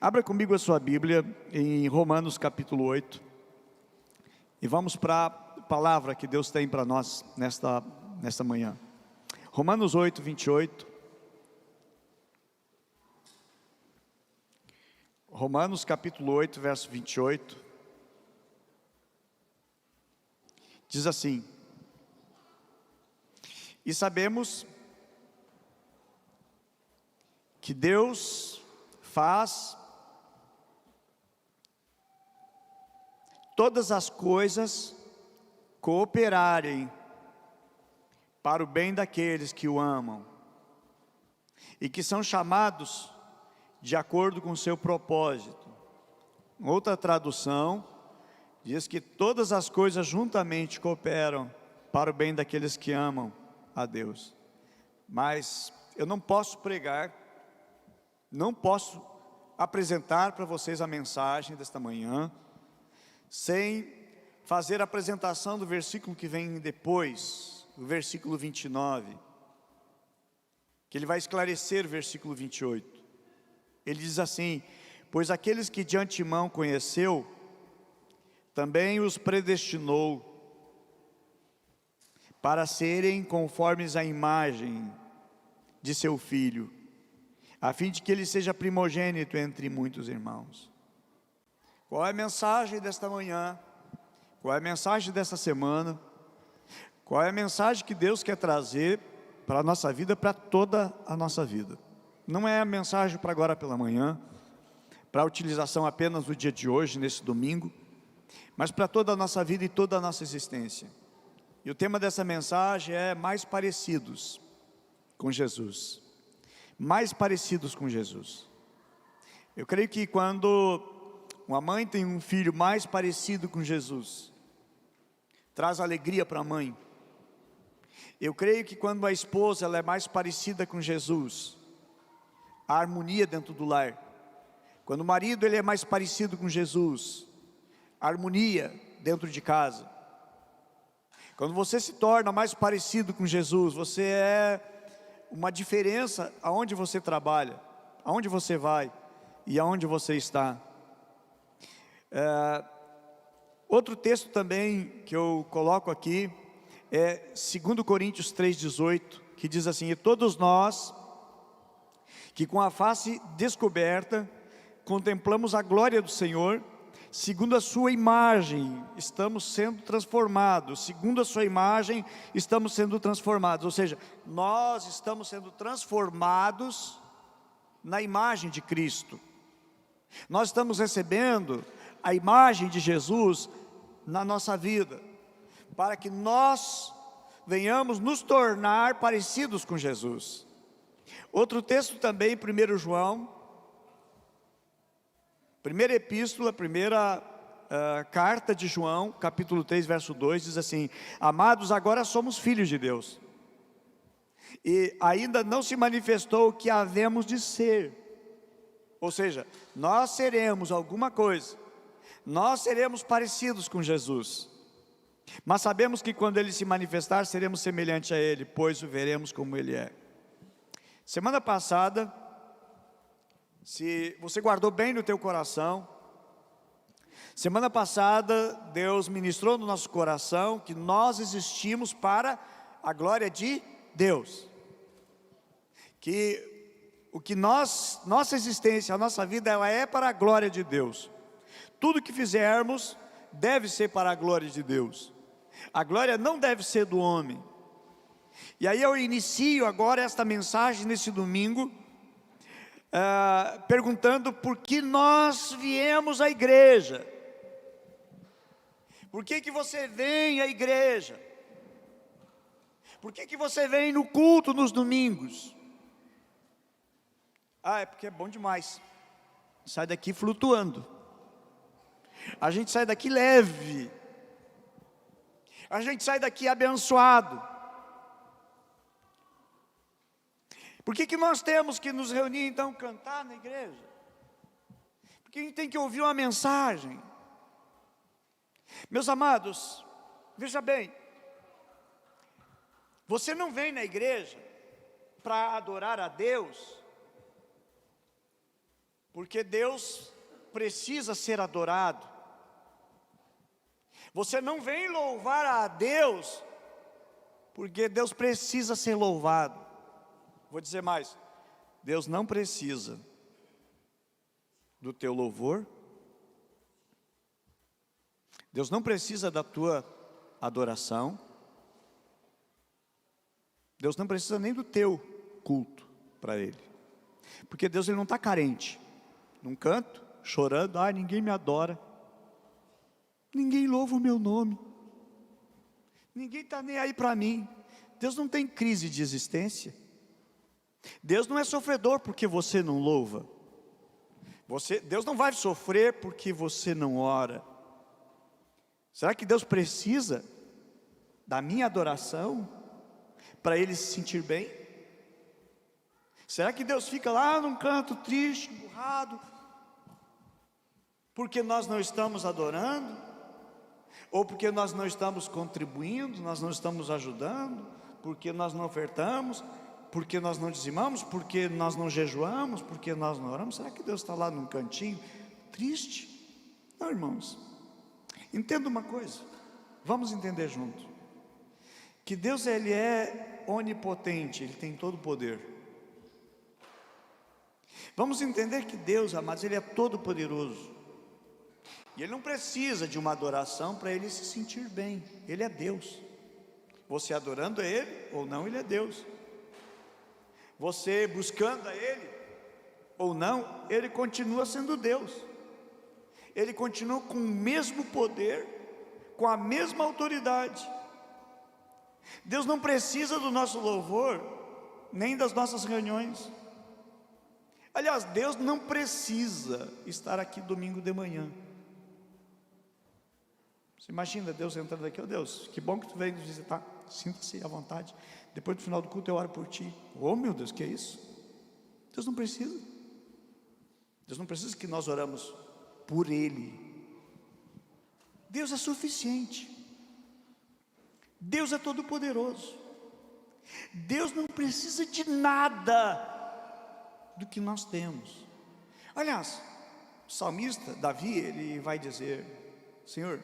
Abra comigo a sua Bíblia em Romanos capítulo 8 e vamos para a palavra que Deus tem para nós nesta manhã. Romanos 8, 28. Romanos capítulo 8, verso 28. Diz assim: e sabemos que Deus faz todas as coisas cooperarem para o bem daqueles que o amam e que são chamados de acordo com o seu propósito. Outra tradução diz que todas as coisas juntamente cooperam para o bem daqueles que amam a Deus. Mas eu não posso pregar, não posso apresentar para vocês a mensagem desta manhã sem fazer a apresentação do versículo que vem depois, o versículo 29, que ele vai esclarecer o versículo 28. Ele diz assim: pois aqueles que de antemão conheceu, também os predestinou para serem conformes à imagem de seu Filho, a fim de que ele seja primogênito entre muitos irmãos. Qual é a mensagem desta manhã? Qual é a mensagem desta semana? Qual é a mensagem que Deus quer trazer para a nossa vida, para toda a nossa vida? Não é a mensagem para agora pela manhã, para a utilização apenas no dia de hoje, nesse domingo, mas para toda a nossa vida e toda a nossa existência. E o tema dessa mensagem é mais parecidos com Jesus. Mais parecidos com Jesus. Eu creio que quando uma mãe tem um filho mais parecido com Jesus, traz alegria para a mãe. Eu creio que quando a esposa ela é mais parecida com Jesus, há harmonia dentro do lar. Quando o marido ele é mais parecido com Jesus, há harmonia dentro de casa. Quando você se torna mais parecido com Jesus, você é uma diferença aonde você trabalha, aonde você vai e aonde você está. Outro texto também que eu coloco aqui é 2 Coríntios 3,18, que diz assim: e todos nós, que com a face descoberta, contemplamos a glória do Senhor, segundo a sua imagem, estamos sendo transformados, segundo a sua imagem, estamos sendo transformados, ou seja, nós estamos sendo transformados na imagem de Cristo, nós estamos recebendo a imagem de Jesus na nossa vida, para que nós venhamos nos tornar parecidos com Jesus. Outro texto também, 1 João, primeira epístola, primeira carta de João, capítulo 3, verso 2, diz assim: amados, agora somos filhos de Deus, e ainda não se manifestou o que havemos de ser, ou seja, nós seremos alguma coisa, nós seremos parecidos com Jesus, mas sabemos que quando Ele se manifestar, seremos semelhantes a Ele, pois o veremos como Ele é. Semana passada, se você guardou bem no teu coração, semana passada Deus ministrou no nosso coração que nós existimos para a glória de Deus, que o que nossa existência, a nossa vida, ela é para a glória de Deus. Tudo que fizermos deve ser para a glória de Deus. A glória não deve ser do homem. E aí eu inicio agora esta mensagem nesse domingo, perguntando por que nós viemos à igreja. Por que você vem à igreja? Por que você vem no culto nos domingos? É porque é bom demais. Sai daqui flutuando. A gente sai daqui leve. A gente sai daqui abençoado. Por que nós temos que nos reunir então, cantar na igreja? Porque a gente tem que ouvir uma mensagem. Meus amados, veja bem, você não vem na igreja para adorar a Deus porque Deus precisa ser adorado. Você não vem louvar a Deus porque Deus precisa ser louvado. Vou dizer mais, Deus não precisa do teu louvor, Deus não precisa da tua adoração, Deus não precisa nem do teu culto para Ele, porque Deus ele não está carente, num canto, chorando, ninguém me adora, ninguém louva o meu nome, ninguém está nem aí para mim. Deus não tem crise de existência, Deus não é sofredor porque você não louva, Deus não vai sofrer porque você não ora. Será que Deus precisa da minha adoração para Ele se sentir bem? Será que Deus fica lá num canto triste, emburrado, porque nós não estamos adorando? Ou porque nós não estamos contribuindo, nós não estamos ajudando, porque nós não ofertamos, porque nós não dizimamos, porque nós não jejuamos, porque nós não oramos? Será que Deus está lá num cantinho triste? Não, irmãos, entenda uma coisa, vamos entender junto, que Deus ele é onipotente, Ele tem todo o poder. Vamos entender que Deus, amados, Ele é todo poderoso, e Ele não precisa de uma adoração para Ele se sentir bem. Ele é Deus, você adorando a Ele ou não, Ele é Deus, você buscando a Ele ou não, Ele continua sendo Deus, Ele continua com o mesmo poder, com a mesma autoridade. Deus não precisa do nosso louvor, nem das nossas reuniões. Aliás, Deus não precisa estar aqui domingo de manhã. Você imagina Deus entrando aqui: Deus, que bom que tu veio nos visitar, sinta-se à vontade, depois do final do culto eu oro por ti. Oh meu Deus, que é isso? Deus não precisa. Deus não precisa que nós oramos por Ele. Deus é suficiente. Deus é todo poderoso. Deus não precisa de nada do que nós temos. Aliás, o salmista Davi, ele vai dizer: Senhor,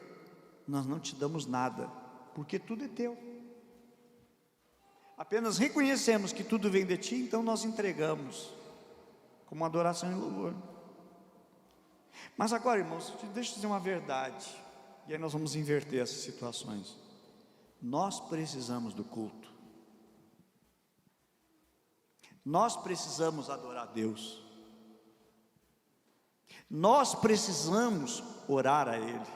nós não te damos nada, porque tudo é teu. Apenas reconhecemos que tudo vem de ti, então nós entregamos como adoração e louvor. Mas agora, irmãos, deixa eu dizer uma verdade, e aí nós vamos inverter essas situações. Nós precisamos do culto, nós precisamos adorar a Deus, nós precisamos orar a Ele,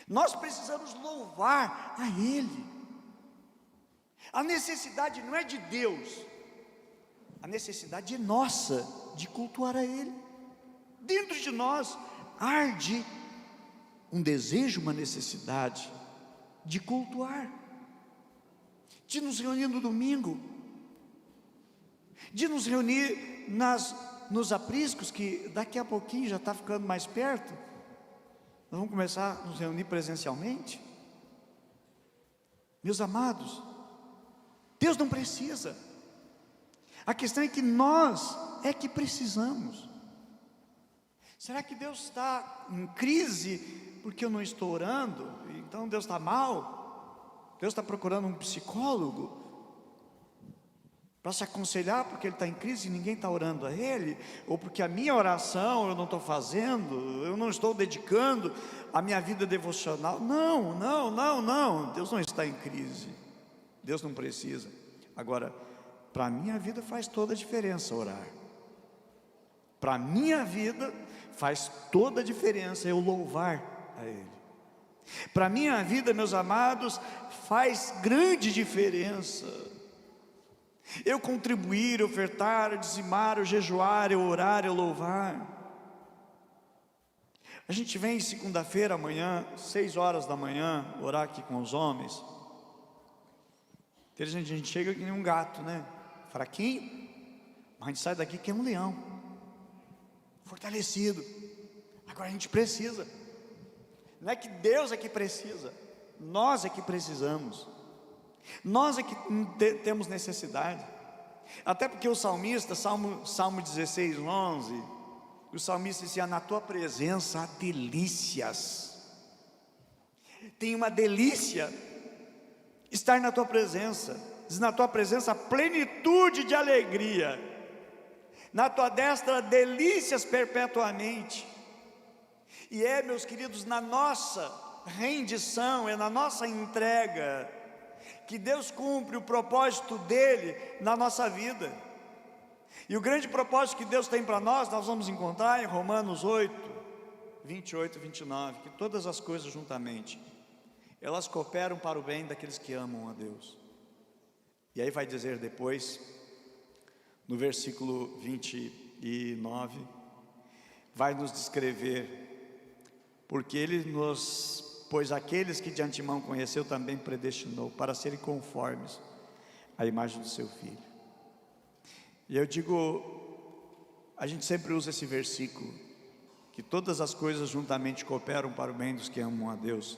nós precisamos louvar a Ele. A necessidade não é de Deus, a necessidade é nossa de cultuar a Ele. Dentro de nós arde um desejo, uma necessidade de cultuar, de nos reunir no domingo, de nos reunir nos apriscos, que daqui a pouquinho já está ficando mais perto. Nós vamos começar a nos reunir presencialmente. Meus amados, Deus não precisa, a questão é que nós é que precisamos. Será que Deus está em crise porque eu não estou orando? Então Deus está mal? Deus está procurando um psicólogo para se aconselhar porque Ele está em crise e ninguém está orando a Ele? Ou porque a minha oração eu não estou fazendo, eu não estou dedicando a minha vida devocional? Não, Deus não está em crise, Deus não precisa. Agora, para a minha vida faz toda a diferença orar. Para a minha vida faz toda a diferença eu louvar a Ele. Para a minha vida, meus amados, faz grande diferença eu contribuir, ofertar, eu dizimar, eu jejuar, eu orar, eu louvar. A gente vem segunda-feira amanhã, 6 horas da manhã, orar aqui com os homens. A gente chega que nem um gato, né? Fraquinho, mas a gente sai daqui que é um leão, fortalecido. Agora a gente precisa, não é que Deus é que precisa, nós é que precisamos, nós é que temos necessidade. Até porque o salmista, Salmo 16, 11, o salmista dizia: na tua presença há delícias. Tem uma delícia estar na tua presença. Diz: na tua presença há plenitude de alegria, na tua destra delícias perpetuamente. E meus queridos, na nossa rendição, na nossa entrega, que Deus cumpre o propósito dele na nossa vida. E o grande propósito que Deus tem para nós vamos encontrar em Romanos 8, 28 e 29, que todas as coisas juntamente, elas cooperam para o bem daqueles que amam a Deus. E aí vai dizer depois, no versículo 29, vai nos descrever: pois aqueles que de antemão conheceu também predestinou para serem conformes à imagem do seu Filho. E eu digo, a gente sempre usa esse versículo, que todas as coisas juntamente cooperam para o bem dos que amam a Deus.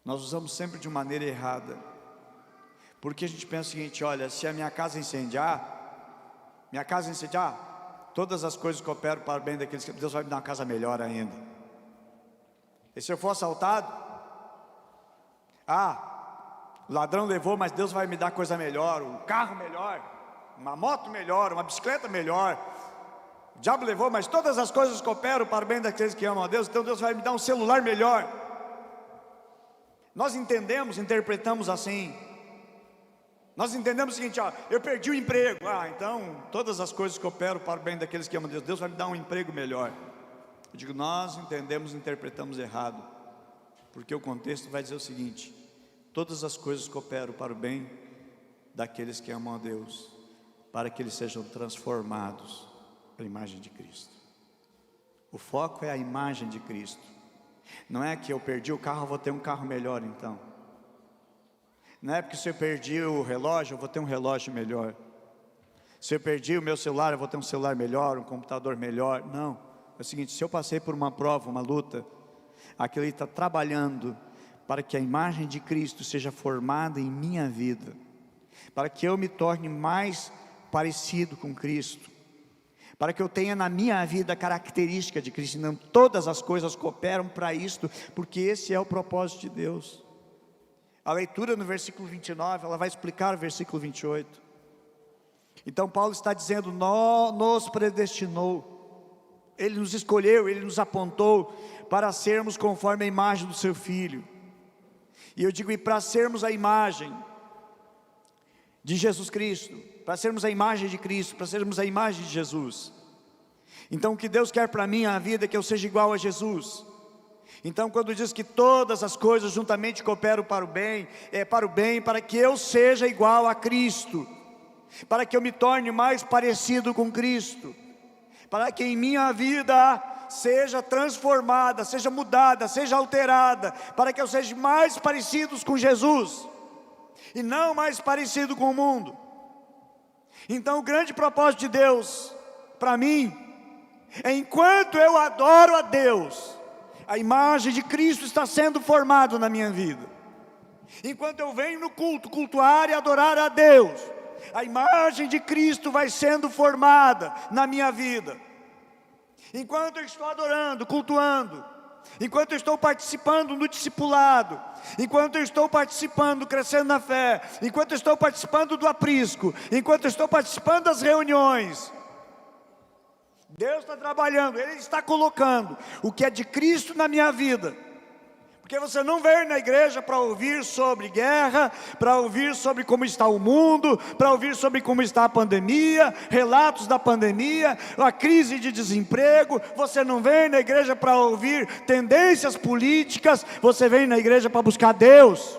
Nós usamos sempre de maneira errada, porque a gente pensa o seguinte: olha, se a minha casa incendiar, todas as coisas cooperam para o bem daqueles que Deus vai me dar uma casa melhor ainda. E se eu for assaltado, o ladrão levou, mas Deus vai me dar coisa melhor, um carro melhor, uma moto melhor, uma bicicleta melhor. O diabo levou, mas todas as coisas cooperam para o bem daqueles que amam a Deus, então Deus vai me dar um celular melhor. Nós interpretamos assim. Nós entendemos o seguinte: eu perdi o emprego, então todas as coisas cooperam para o bem daqueles que amam a Deus, Deus vai me dar um emprego melhor. Eu digo, nós interpretamos errado, porque o contexto vai dizer o seguinte: todas as coisas cooperam para o bem daqueles que amam a Deus, para que eles sejam transformados à imagem de Cristo. O foco é a imagem de Cristo. Não é que eu perdi o carro, eu vou ter um carro melhor então. Não é porque se eu perdi o relógio, eu vou ter um relógio melhor. Se eu perdi o meu celular, eu vou ter um celular melhor, um computador melhor. Não. É o seguinte: se eu passei por uma prova, uma luta, aquele está trabalhando para que a imagem de Cristo seja formada em minha vida, para que eu me torne mais parecido com Cristo, para que eu tenha na minha vida a característica de Cristo. Não, todas as coisas cooperam para isto, porque esse é o propósito de Deus. A leitura no versículo 29, ela vai explicar o versículo 28. Então Paulo está dizendo: nos predestinou, Ele nos escolheu, Ele nos apontou para sermos conforme a imagem do seu Filho. E eu digo, e para sermos a imagem de Jesus Cristo, para sermos a imagem de Cristo, para sermos a imagem de Jesus. Então o que Deus quer para mim na vida é que eu seja igual a Jesus. Então quando diz que todas as coisas juntamente cooperam para o bem, é para o bem, para que eu seja igual a Cristo, para que eu me torne mais parecido com Cristo, para que em minha vida seja transformada, seja mudada, seja alterada, para que eu seja mais parecido com Jesus, e não mais parecido com o mundo. Então o grande propósito de Deus, para mim, é enquanto eu adoro a Deus, a imagem de Cristo está sendo formada na minha vida. Enquanto eu venho no culto, cultuar e adorar a Deus, a imagem de Cristo vai sendo formada na minha vida. Enquanto eu estou adorando, cultuando, enquanto eu estou participando no discipulado, enquanto eu estou participando, crescendo na fé, enquanto eu estou participando do aprisco, enquanto eu estou participando das reuniões, Deus está trabalhando, Ele está colocando o que é de Cristo na minha vida. Porque você não veio na igreja para ouvir sobre guerra, para ouvir sobre como está o mundo, para ouvir sobre como está a pandemia, relatos da pandemia, a crise de desemprego. Você não vem na igreja para ouvir tendências políticas, você vem na igreja para buscar Deus.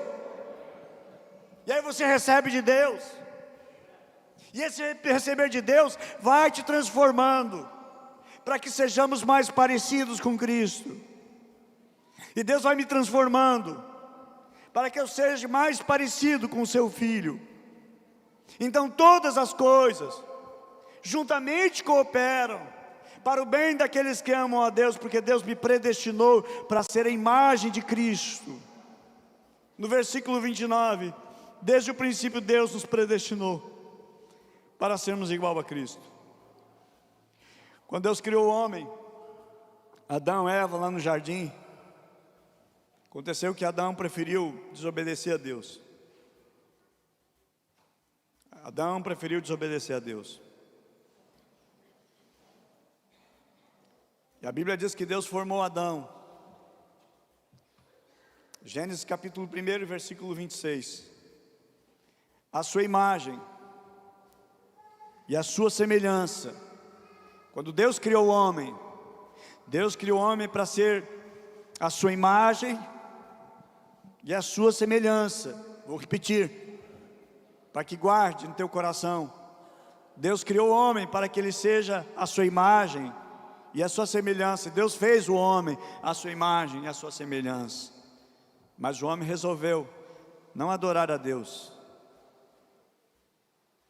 E aí você recebe de Deus. E esse receber de Deus vai te transformando, para que sejamos mais parecidos com Cristo. E Deus vai me transformando, para que eu seja mais parecido com o seu Filho. Então todas as coisas juntamente cooperam para o bem daqueles que amam a Deus, porque Deus me predestinou para ser a imagem de Cristo. No versículo 29, desde o princípio Deus nos predestinou para sermos igual a Cristo. Quando Deus criou o homem, Adão e Eva lá no jardim, aconteceu que Adão preferiu desobedecer a Deus. Adão preferiu desobedecer a Deus. E a Bíblia diz que Deus formou Adão. Gênesis capítulo 1, versículo 26. A sua imagem e a sua semelhança. Quando Deus criou o homem, Deus criou o homem para ser a sua imagem e a sua semelhança. Vou repetir, para que guarde no teu coração. Deus criou o homem para que ele seja a sua imagem e a sua semelhança. Deus fez o homem a sua imagem e a sua semelhança. Mas o homem resolveu não adorar a Deus.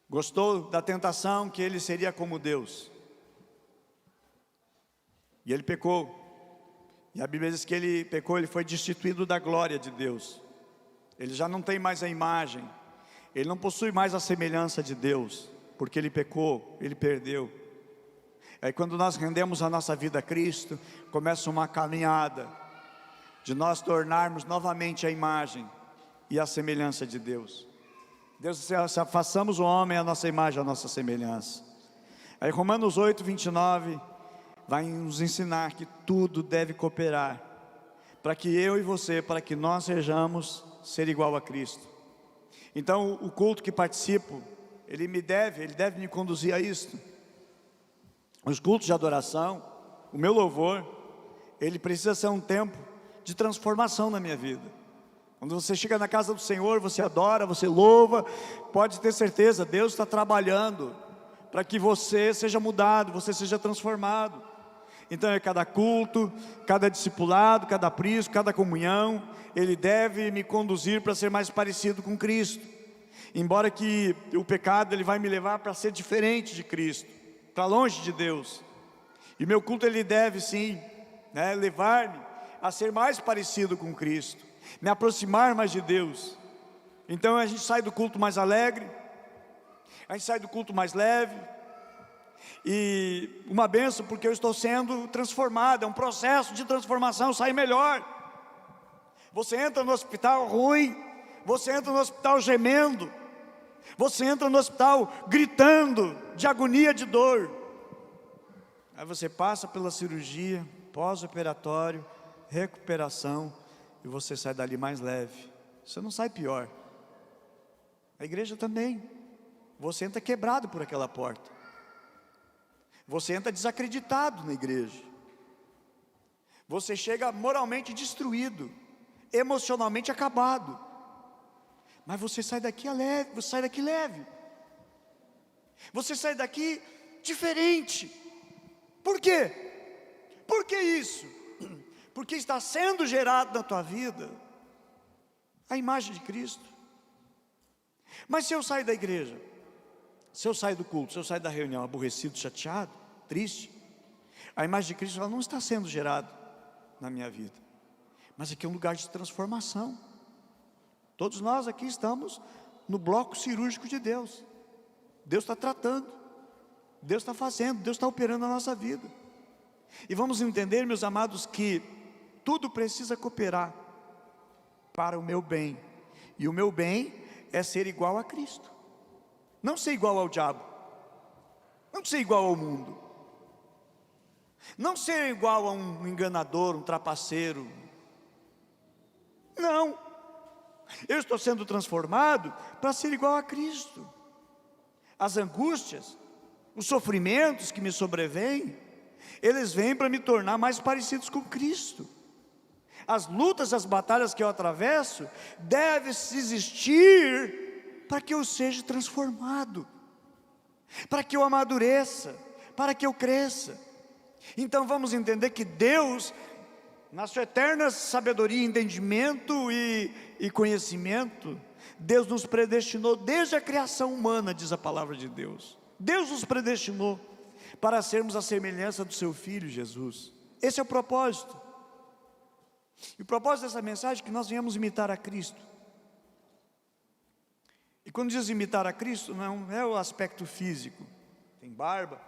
Gostou da tentação que ele seria como Deus. E ele pecou. E a Bíblia diz que ele pecou, ele foi destituído da glória de Deus. Ele já não tem mais a imagem. Ele não possui mais a semelhança de Deus. Porque ele pecou, ele perdeu. Aí quando nós rendemos a nossa vida a Cristo, começa uma caminhada de nós tornarmos novamente a imagem e a semelhança de Deus. Deus disse, façamos o homem a nossa imagem, a nossa semelhança. Aí Romanos 8, 29 vai nos ensinar que tudo deve cooperar para que eu e você, para que nós sejamos ser igual a Cristo. Então o culto que participo, ele deve me conduzir a isto. Os cultos de adoração, o meu louvor, ele precisa ser um tempo de transformação na minha vida. Quando você chega na casa do Senhor, você adora, você louva, pode ter certeza, Deus está trabalhando para que você seja mudado, você seja transformado. Então é cada culto, cada discipulado, cada prisma, cada comunhão, ele deve me conduzir para ser mais parecido com Cristo. Embora que o pecado ele vai me levar para ser diferente de Cristo, para longe de Deus. E meu culto ele deve sim, levar-me a ser mais parecido com Cristo, me aproximar mais de Deus. Então a gente sai do culto mais alegre, a gente sai do culto mais leve, e uma bênção porque eu estou sendo transformado, é um processo de transformação, sai melhor. Você entra no hospital ruim, você entra no hospital gemendo, você entra no hospital gritando de agonia, de dor. Aí você passa pela cirurgia, pós-operatório, recuperação, e você sai dali mais leve. Você não sai pior. A igreja também. Você entra quebrado por aquela porta. Você entra desacreditado na igreja. Você chega moralmente destruído, emocionalmente acabado. Mas você sai daqui leve, você sai daqui leve. Você sai daqui diferente. Por quê? Por que isso? Porque está sendo gerado na tua vida a imagem de Cristo. Mas se eu sair da igreja, se eu sair do culto, se eu sair da reunião aborrecido, chateado, triste, a imagem de Cristo ela não está sendo gerada na minha vida. Mas aqui é um lugar de transformação. Todos nós aqui estamos no bloco cirúrgico de Deus. Deus está tratando, Deus está fazendo, Deus está operando na nossa vida. E vamos entender, meus amados, que tudo precisa cooperar para o meu bem. E o meu bem é ser igual a Cristo. Não ser igual ao diabo. Não ser igual ao mundo. Não ser igual a um enganador, um trapaceiro. Não. Eu estou sendo transformado para ser igual a Cristo. As angústias, os sofrimentos que me sobrevêm, eles vêm para me tornar mais parecidos com Cristo. As lutas, as batalhas que eu atravesso, devem existir para que eu seja transformado, para que eu amadureça, para que eu cresça. Então vamos entender que Deus, na sua eterna sabedoria, entendimento e conhecimento, Deus nos predestinou desde a criação humana, diz a palavra de Deus. Deus nos predestinou para sermos a semelhança do seu Filho Jesus. Esse é o propósito. E o propósito dessa mensagem é que nós venhamos imitar a Cristo. E quando diz imitar a Cristo, não é o aspecto físico. Tem barba,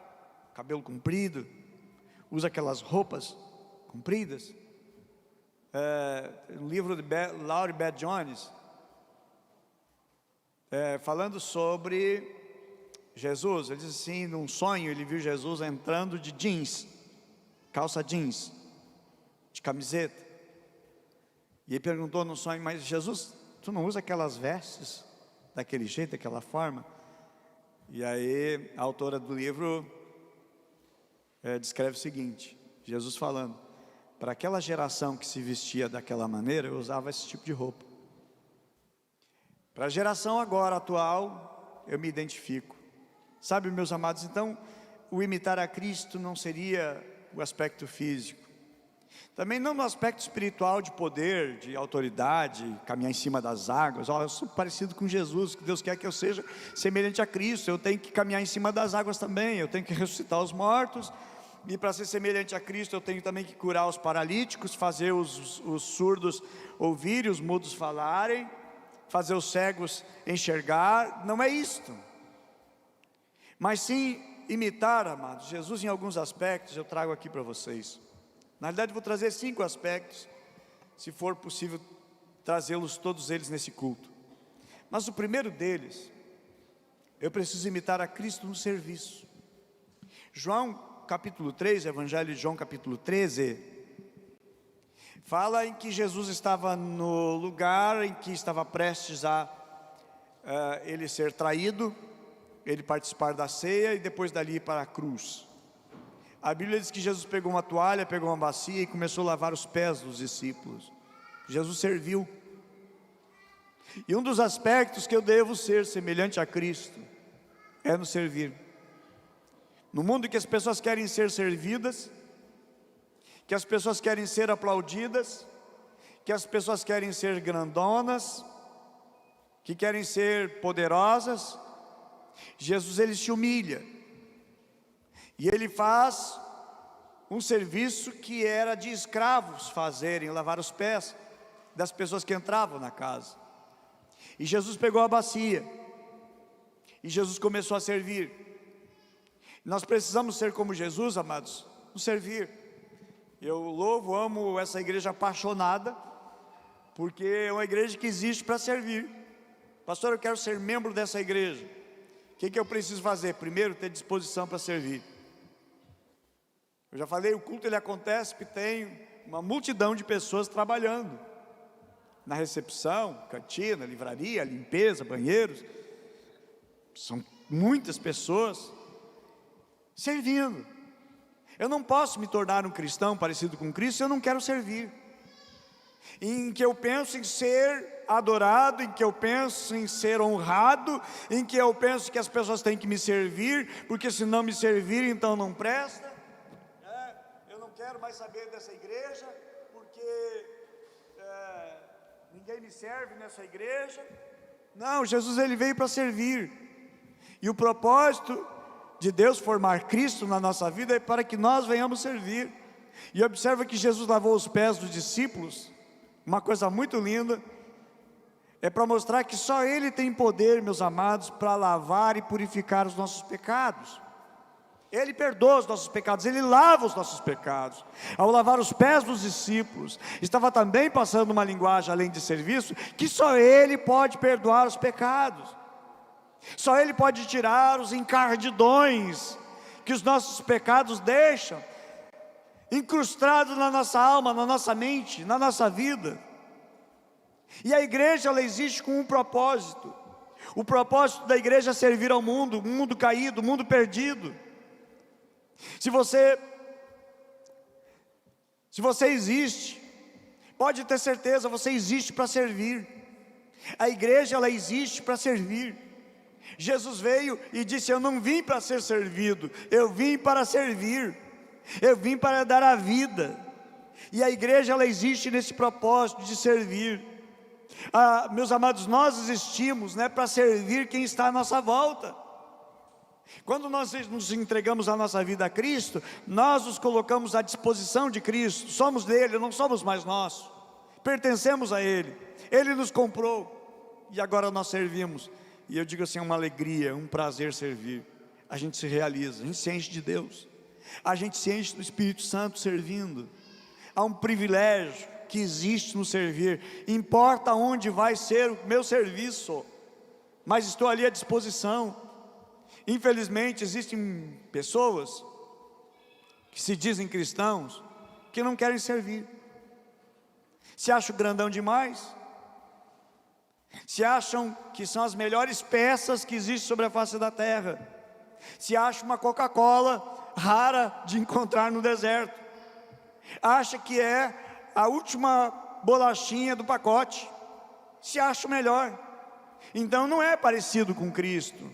cabelo comprido, usa aquelas roupas compridas. Um livro de Laurie Beth Jones, falando sobre Jesus. Ele diz assim, num sonho ele viu Jesus entrando de jeans, calça jeans, de camiseta. E ele perguntou no sonho, mas Jesus, tu não usa aquelas vestes daquele jeito, daquela forma? E aí a autora do livro descreve o seguinte, Jesus falando, para aquela geração que se vestia daquela maneira, eu usava esse tipo de roupa. Para a geração agora atual, eu me identifico. Sabe, meus amados, então, o imitar a Cristo não seria o aspecto físico. Também não no aspecto espiritual de poder, de autoridade, caminhar em cima das águas. Eu sou parecido com Jesus, que Deus quer que eu seja semelhante a Cristo. Eu tenho que caminhar em cima das águas também, eu tenho que ressuscitar os mortos. E para ser semelhante a Cristo, eu tenho também que curar os paralíticos, fazer os surdos ouvirem, os mudos falarem, fazer os cegos enxergar. Não é isto, mas sim imitar, amados, Jesus em alguns aspectos. Eu trago aqui para vocês. Na realidade vou trazer 5 aspectos, se for possível trazê-los todos eles nesse culto. Mas o primeiro deles, eu preciso imitar a Cristo no serviço. João capítulo 3, Evangelho de João capítulo 13, fala em que Jesus estava no lugar em que estava prestes a ele ser traído, ele participar da ceia e depois dali ir para a cruz. A Bíblia diz que Jesus pegou uma toalha, pegou uma bacia e começou a lavar os pés dos discípulos. Jesus serviu. E um dos aspectos que eu devo ser semelhante a Cristo é no servir. No mundo em que as pessoas querem ser servidas, que as pessoas querem ser aplaudidas, que as pessoas querem ser grandonas, que querem ser poderosas, Jesus, ele se humilha. E ele faz um serviço que era de escravos fazerem, lavar os pés das pessoas que entravam na casa. E Jesus pegou a bacia, e Jesus começou a servir. Nós precisamos ser como Jesus, amados, no servir. Eu louvo, amo essa igreja apaixonada, porque é uma igreja que existe para servir. Pastor, eu quero ser membro dessa igreja. O que eu preciso fazer? Primeiro, ter disposição para servir. Eu já falei, o culto ele acontece porque tem uma multidão de pessoas trabalhando. Na recepção, cantina, livraria, limpeza, banheiros. São muitas pessoas servindo. Eu não posso me tornar um cristão parecido com Cristo se eu não quero servir. Em que eu penso em ser adorado, em que eu penso em ser honrado, em que eu penso que as pessoas têm que me servir, porque se não me servir, então não presta. Eu não quero mais saber dessa igreja, porque ninguém me serve nessa igreja. Não, Jesus ele veio para servir. E o propósito de Deus formar Cristo na nossa vida é para que nós venhamos servir. E observa que Jesus lavou os pés dos discípulos. Uma coisa muito linda, é para mostrar que só Ele tem poder, meus amados, para lavar e purificar os nossos pecados. Ele perdoa os nossos pecados, Ele lava os nossos pecados. Ao lavar os pés dos discípulos, estava também passando uma linguagem, além de serviço, que só Ele pode perdoar os pecados. Só Ele pode tirar os encardidões que os nossos pecados deixam incrustados na nossa alma, na nossa mente, na nossa vida. E a igreja ela existe com um propósito. O propósito da igreja é servir ao mundo, o mundo caído, o mundo perdido. Se você existe, pode ter certeza, você existe para servir. A igreja ela existe para servir. Jesus veio e disse: eu não vim para ser servido, eu vim para servir. Eu vim para dar a vida. E a igreja ela existe nesse propósito de servir. Meus amados, nós existimos para servir quem está à nossa volta. Quando nós nos entregamos a nossa vida a Cristo, nós nos colocamos à disposição de Cristo. Somos dele, não somos mais nossos. Pertencemos a Ele. Ele nos comprou e agora nós servimos. E eu digo assim, é uma alegria, um prazer servir. A gente se realiza, a gente se enche de Deus, a gente se enche do Espírito Santo servindo. Há um privilégio que existe no servir. Importa onde vai ser o meu serviço, mas estou ali à disposição. Infelizmente existem pessoas que se dizem cristãos, que não querem servir, se acham grandão demais, se acham que são as melhores peças que existem sobre a face da terra, se acham uma Coca-Cola rara de encontrar no deserto, acha que é a última bolachinha do pacote, se acha o melhor. Então não é parecido com Cristo.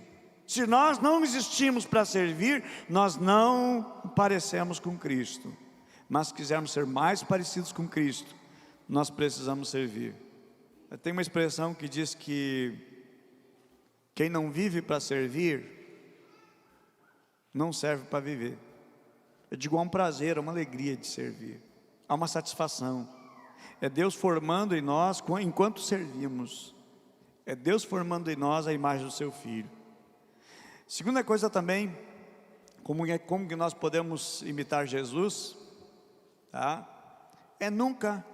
Se nós não existimos para servir, nós não parecemos com Cristo. Mas se quisermos ser mais parecidos com Cristo, nós precisamos servir. Tem uma expressão que diz que quem não vive para servir, não serve para viver. Eu digo, há um prazer, há uma alegria de servir, há uma satisfação. É Deus formando em nós, enquanto servimos, é Deus formando em nós a imagem do seu Filho. Segunda coisa também, como que nós podemos imitar Jesus, tá? É nunca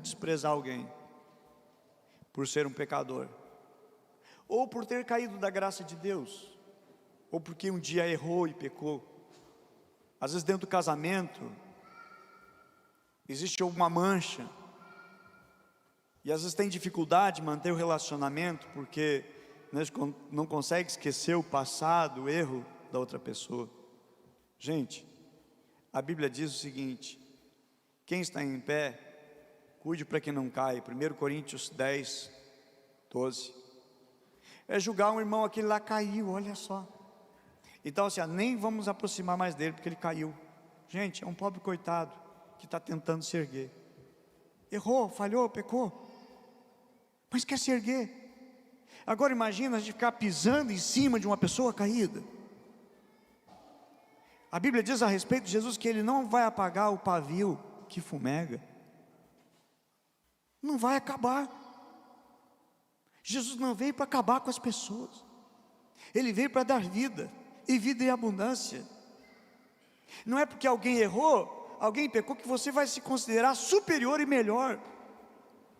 desprezar alguém por ser um pecador, ou por ter caído da graça de Deus, ou porque um dia errou e pecou. Às vezes dentro do casamento existe alguma mancha, e às vezes tem dificuldade de manter o relacionamento, porque não consegue esquecer o passado, o erro da outra pessoa. Gente, a Bíblia diz o seguinte: quem está em pé, cuide para que não caia. 1 Coríntios 10, 12. É julgar um irmão, aquele lá caiu, olha só. Então assim, nem vamos aproximar mais dele, porque ele caiu. Gente, é um pobre coitado, que está tentando se erguer. Errou, falhou, pecou, mas quer se erguer. Agora imagina a gente ficar pisando em cima de uma pessoa caída. A Bíblia diz a respeito de Jesus que Ele não vai apagar o pavio que fumega. Não vai acabar. Jesus não veio para acabar com as pessoas. Ele veio para dar vida, e vida em abundância. Não é porque alguém errou, alguém pecou, que você vai se considerar superior e melhor.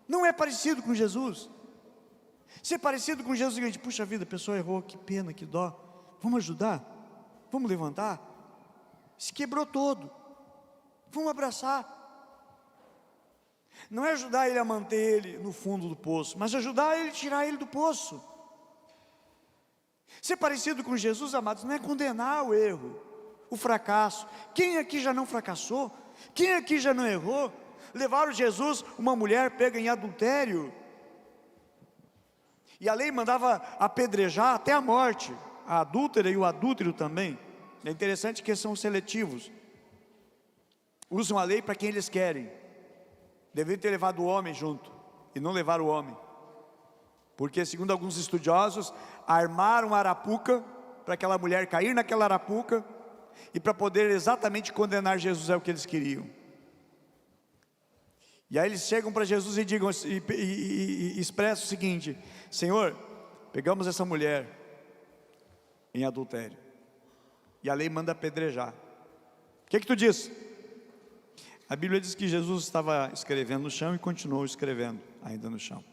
Não é parecido com Jesus. Ser parecido com Jesus é seguinte: puxa vida, a pessoa errou, que pena, que dó, vamos ajudar, vamos levantar, se quebrou todo, vamos abraçar. Não é ajudar ele a manter ele no fundo do poço, mas ajudar ele a tirar ele do poço. Ser parecido com Jesus, amados, não é condenar o erro, o fracasso. Quem aqui já não fracassou? Quem aqui já não errou? Levaram Jesus, uma mulher pega em adultério, e a lei mandava apedrejar até a morte, a adúltera e o adúltero também. É interessante que eles são seletivos, usam a lei para quem eles querem. Deveriam ter levado o homem junto, e não levaram o homem, porque segundo alguns estudiosos, armaram a arapuca, para aquela mulher cair naquela arapuca, e para poder exatamente condenar Jesus, é o que eles queriam. E aí eles chegam para Jesus e digam, e expressam o seguinte: Senhor, pegamos essa mulher em adultério, e a lei manda apedrejar. O que tu diz? A Bíblia diz que Jesus estava escrevendo no chão e continuou escrevendo ainda no chão.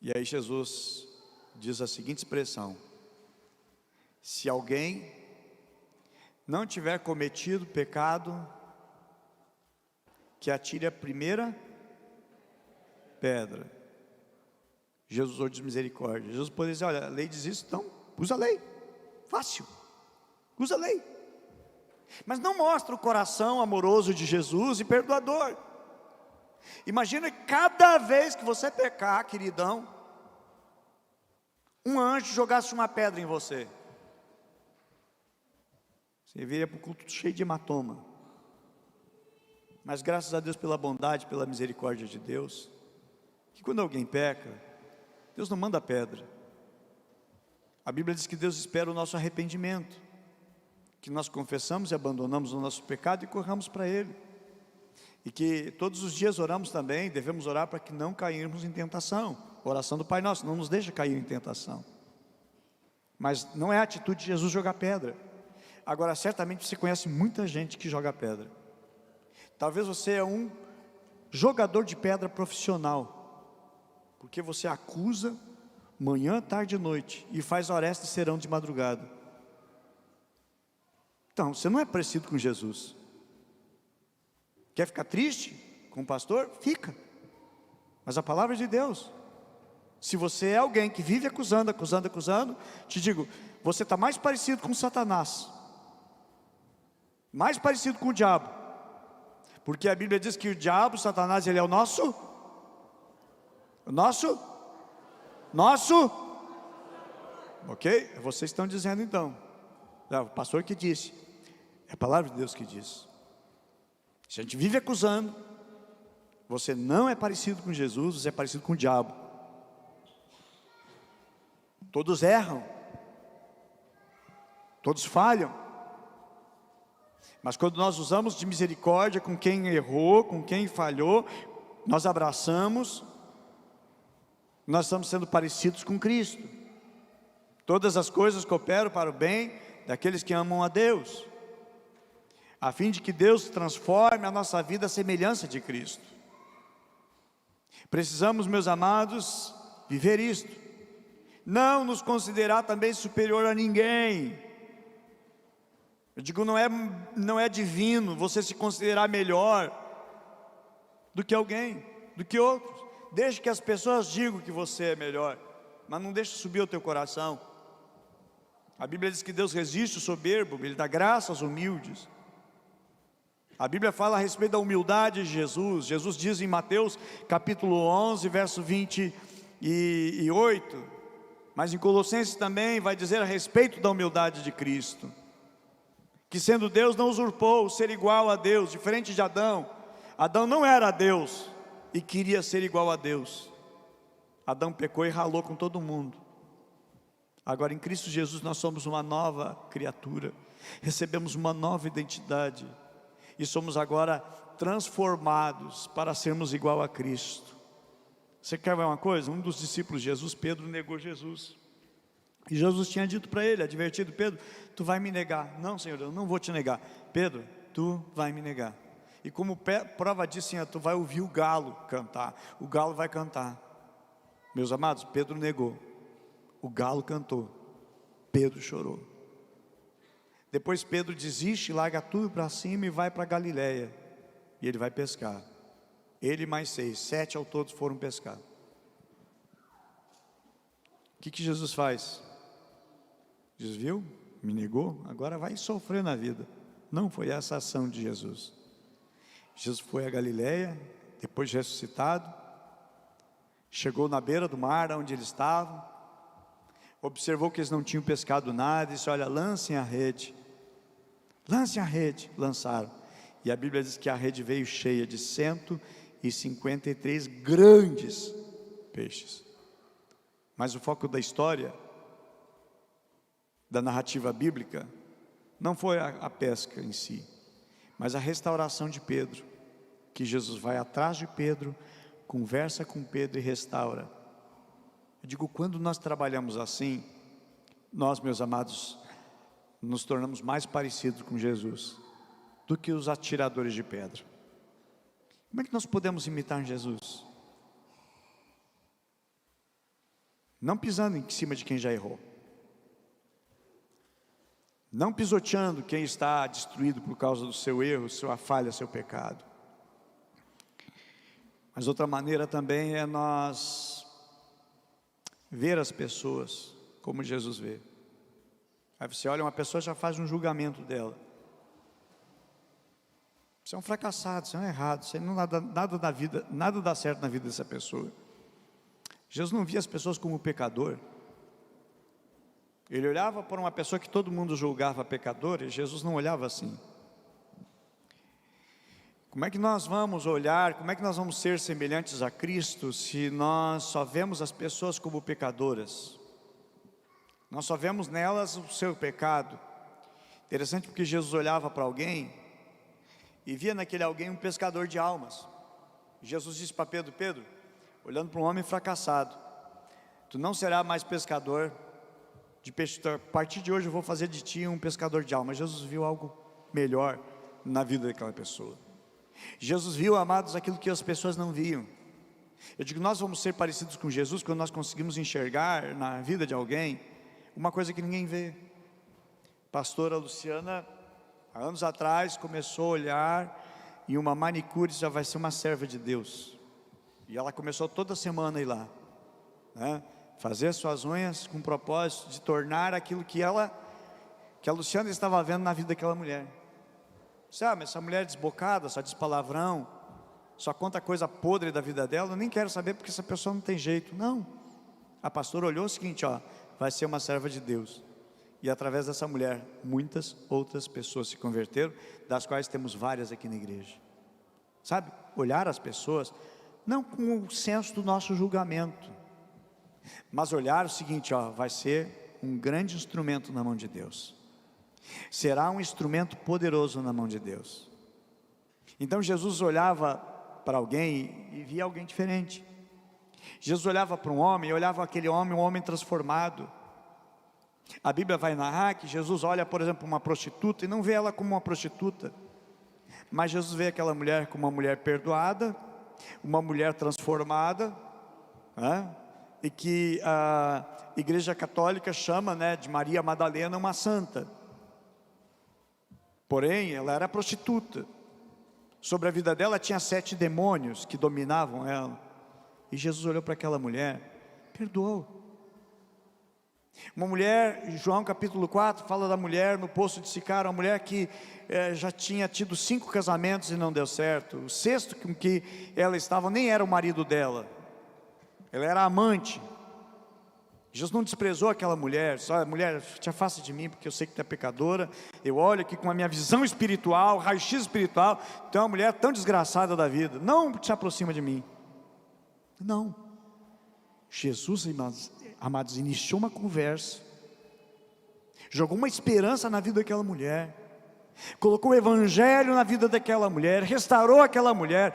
E aí Jesus diz a seguinte expressão: se alguém não tiver cometido pecado, que atire a primeira pedra. Jesus usou de misericórdia. Jesus poderia dizer: olha, a lei diz isso, então usa a lei, fácil, usa a lei. Mas não mostra o coração amoroso de Jesus e perdoador. Imagina que cada vez que você pecar, queridão, um anjo jogasse uma pedra em você. Você viria para o culto cheio de hematoma. Mas graças a Deus pela bondade, pela misericórdia de Deus, que quando alguém peca, Deus não manda pedra. A Bíblia diz que Deus espera o nosso arrependimento, que nós confessamos e abandonamos o nosso pecado e corramos para Ele. E que todos os dias oramos também, devemos orar para que não cairmos em tentação. Oração do Pai Nosso, não nos deixa cair em tentação. Mas não é a atitude de Jesus jogar pedra. Agora, certamente você conhece muita gente que joga pedra. Talvez você é um jogador de pedra profissional, porque você acusa manhã, tarde e noite, e faz hora extra e serão de madrugada. Então, você não é parecido com Jesus. Quer ficar triste com o pastor? Fica. Mas a palavra é de Deus. Se você é alguém que vive acusando, te digo, você está mais parecido com Satanás, mais parecido com o diabo, porque a Bíblia diz que o diabo, Satanás, ele é o nosso, ok? Vocês estão dizendo então, é o pastor que disse, é a palavra de Deus que diz. Se a gente vive acusando, você não é parecido com Jesus, você é parecido com o diabo. Todos erram, todos falham, mas quando nós usamos de misericórdia com quem errou, com quem falhou, nós abraçamos, nós estamos sendo parecidos com Cristo. Todas as coisas cooperam para o bem daqueles que amam a Deus, a fim de que Deus transforme a nossa vida à semelhança de Cristo. Precisamos, meus amados, viver isto. Não nos considerar também superior a ninguém. Eu digo, não é divino você se considerar melhor do que alguém, do que outros. Deixe que as pessoas digam que você é melhor, mas não deixe subir o teu coração. A Bíblia diz que Deus resiste o soberbo, Ele dá graça aos humildes. A Bíblia fala a respeito da humildade de Jesus. Jesus diz em Mateus capítulo 11, verso 28, mas em Colossenses também vai dizer a respeito da humildade de Cristo, que sendo Deus não usurpou o ser igual a Deus, diferente de Adão. Adão não era Deus e queria ser igual a Deus. Adão pecou e ralou com todo mundo. Agora em Cristo Jesus nós somos uma nova criatura, recebemos uma nova identidade, e somos agora transformados para sermos igual a Cristo. Você quer ver uma coisa? Um dos discípulos de Jesus, Pedro, negou Jesus. E Jesus tinha dito para ele, advertido: Pedro, tu vai me negar. Não, Senhor, eu não vou te negar. Pedro, tu vai me negar. E como prova disso, Senhor, tu vai ouvir o galo cantar. O galo vai cantar. Meus amados, Pedro negou. O galo cantou. Pedro chorou. Depois Pedro desiste, larga tudo para cima e vai para Galiléia. E ele vai pescar. Ele mais 6, 7 ao todo foram pescar. O que Jesus faz? Diz, viu? Me negou, agora vai sofrer na vida. Não foi essa a ação de Jesus. Jesus foi a Galiléia, depois de ressuscitado, chegou na beira do mar, onde eles estavam, observou que eles não tinham pescado nada, e disse: olha, lancem a rede, lançaram, e a Bíblia diz que a rede veio cheia de 153 grandes peixes. Mas o foco da história, da narrativa bíblica, não foi a pesca em si, mas a restauração de Pedro, que Jesus vai atrás de Pedro, conversa com Pedro e restaura. Eu digo, quando nós trabalhamos assim, nós, meus amados, nos tornamos mais parecidos com Jesus do que os atiradores de pedra. Como é que nós podemos imitar Jesus? Não pisando em cima de quem já errou, não pisoteando quem está destruído por causa do seu erro, sua falha, seu pecado. Mas outra maneira também é nós ver as pessoas como Jesus vê. Aí você olha uma pessoa e já faz um julgamento dela. Você é um fracassado, você é um errado, você não nada da vida, nada dá certo na vida dessa pessoa. Jesus não via as pessoas como pecador. Ele olhava para uma pessoa que todo mundo julgava pecador, e Jesus não olhava assim. Como é que nós vamos olhar, como é que nós vamos ser semelhantes a Cristo, se nós só vemos as pessoas como pecadoras? Nós só vemos nelas o seu pecado. Interessante, porque Jesus olhava para alguém, e via naquele alguém um pescador de almas. Jesus disse para Pedro: Pedro, olhando para um homem fracassado, tu não serás mais pescador de peixe, a partir de hoje eu vou fazer de ti um pescador de almas. Jesus viu algo melhor na vida daquela pessoa. Jesus viu, amados, aquilo que as pessoas não viam. Eu digo, nós vamos ser parecidos com Jesus quando nós conseguimos enxergar na vida de alguém uma coisa que ninguém vê. Pastora Luciana, há anos atrás, começou a olhar e uma manicure já vai ser uma serva de Deus. E ela começou toda semana a ir lá, né? Fazer suas unhas com o propósito de tornar aquilo que a Luciana estava vendo na vida daquela mulher. Sabe, essa mulher desbocada, só diz palavrão, só conta coisa podre da vida dela, eu nem quero saber porque essa pessoa não tem jeito. Não, a pastora olhou o seguinte, vai ser uma serva de Deus. E através dessa mulher, muitas outras pessoas se converteram, das quais temos várias aqui na igreja. Sabe, olhar as pessoas, não com o senso do nosso julgamento, mas olhar o seguinte, vai ser um grande instrumento na mão de Deus. Será um instrumento poderoso na mão de Deus. Então Jesus olhava para alguém e via alguém diferente. Jesus olhava para um homem e olhava aquele homem, um homem transformado. A Bíblia vai narrar que Jesus olha, por exemplo, uma prostituta e não vê ela como uma prostituta, mas Jesus vê aquela mulher como uma mulher perdoada, uma mulher transformada, né? E que a Igreja Católica chama, né, de Maria Madalena uma santa. Porém, ela era prostituta. Sobre a vida dela tinha 7 demônios que dominavam ela. E Jesus olhou para aquela mulher, perdoou. Uma mulher, João capítulo 4, fala da mulher no poço de Sicar, uma mulher que já tinha tido 5 casamentos e não deu certo. O 6º com que ela estava nem era o marido dela, ela era amante. Jesus não desprezou aquela mulher, só: mulher, te afaste de mim, porque eu sei que tu é pecadora. Eu olho aqui com a minha visão espiritual, raio-x espiritual, tu é uma mulher tão desgraçada da vida, não te aproxima de mim. Não, Jesus, amados, iniciou uma conversa, jogou uma esperança na vida daquela mulher, colocou o evangelho na vida daquela mulher, restaurou aquela mulher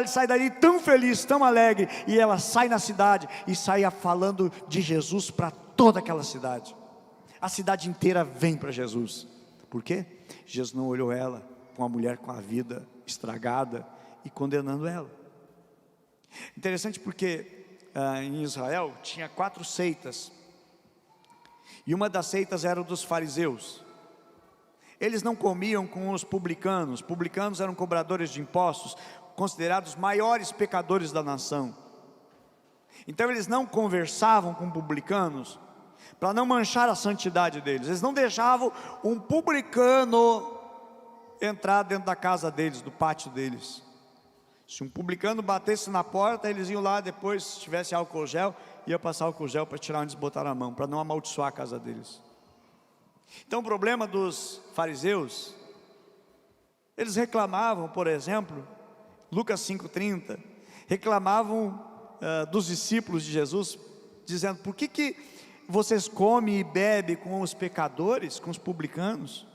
sai dali tão feliz, tão alegre, e ela sai na cidade, e saia falando de Jesus para toda aquela cidade. A cidade inteira vem para Jesus. Por quê? Jesus não olhou ela, uma mulher com a vida estragada, e condenando ela. Interessante porque em Israel tinha 4 seitas, e uma das seitas era dos fariseus. Eles não comiam com os publicanos. Publicanos eram cobradores de impostos, considerados maiores pecadores da nação. Então eles não conversavam com publicanos, para não manchar a santidade deles. Eles não deixavam um publicano entrar dentro da casa deles, do pátio deles. Se um publicano batesse na porta, eles iam lá depois, se tivesse álcool gel, ia passar álcool gel para tirar onde eles botaram a mão, para não amaldiçoar a casa deles. Então o problema dos fariseus, eles reclamavam, por exemplo, Lucas 5,30, reclamavam dos discípulos de Jesus, dizendo: por que vocês comem e bebem com os pecadores, com os publicanos?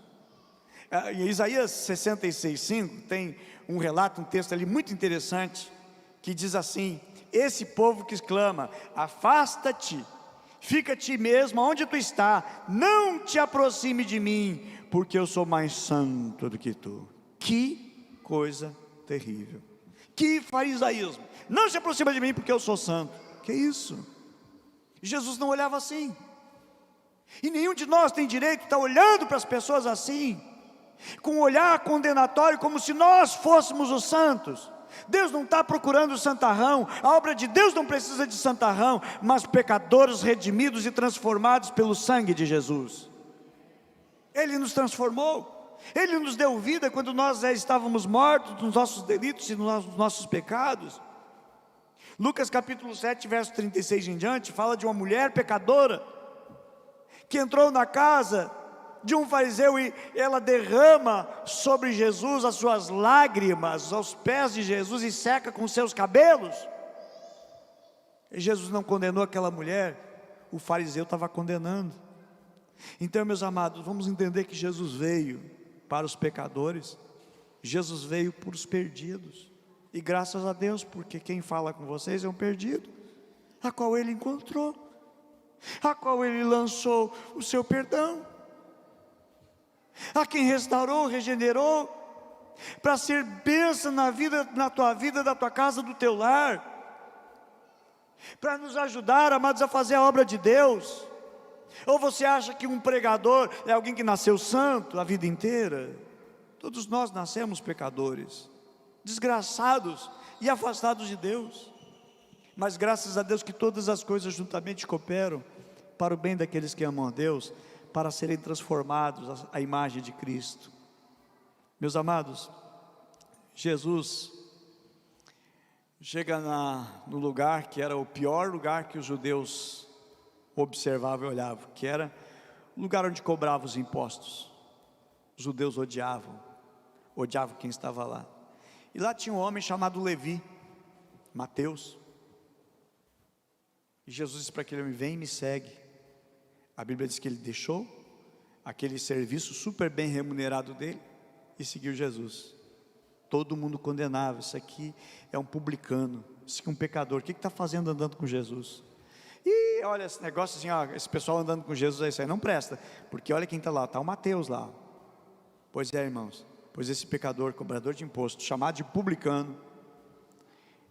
Em Isaías 66,5 tem um relato, um texto ali muito interessante, que diz assim: esse povo que exclama, afasta-te, fica-te mesmo onde tu está, não te aproxime de mim, porque eu sou mais santo do que tu. Que coisa terrível, que farisaísmo, não se aproxima de mim porque eu sou santo. Que isso? Jesus não olhava assim, e nenhum de nós tem direito de estar olhando para as pessoas assim, com um olhar condenatório, como se nós fôssemos os santos. Deus não está procurando santarrão, a obra de Deus não precisa de santarrão, mas pecadores redimidos e transformados pelo sangue de Jesus. Ele nos transformou, Ele nos deu vida quando nós já estávamos mortos nos nossos delitos e nos nossos pecados. Lucas capítulo 7, verso 36 em diante, fala de uma mulher pecadora, que entrou na casa de um fariseu, e ela derrama sobre Jesus as suas lágrimas aos pés de Jesus, e seca com seus cabelos. E Jesus não condenou aquela mulher, o fariseu estava condenando. Então, meus amados, vamos entender que Jesus veio para os pecadores, Jesus veio por os perdidos. E graças a Deus, porque quem fala com vocês é um perdido, a qual Ele encontrou, a qual Ele lançou o seu perdão, a quem restaurou, regenerou, para ser bênção na vida, na tua vida, da tua casa, do teu lar, para nos ajudar, amados, a fazer a obra de Deus. Ou você acha que um pregador é alguém que nasceu santo a vida inteira? Todos nós nascemos pecadores, desgraçados e afastados de Deus, mas graças a Deus que todas as coisas juntamente cooperam para o bem daqueles que amam a Deus, para serem transformados à imagem de Cristo. Meus amados, Jesus chega no lugar que era o pior lugar que os judeus observavam e olhavam, que era o lugar onde cobravam os impostos. Os judeus odiavam quem estava lá. E lá tinha um homem chamado Levi, Mateus. E Jesus disse para aquele homem: vem e me segue. A Bíblia diz que ele deixou aquele serviço super bem remunerado dele e seguiu Jesus. Todo mundo condenava: isso aqui é um publicano, isso aqui é um pecador, o que está fazendo andando com Jesus? E olha esse negócio assim, ó, esse pessoal andando com Jesus, isso aí não presta, porque olha quem está lá, está o Mateus lá. Pois é, irmãos, pois esse pecador, cobrador de imposto, chamado de publicano,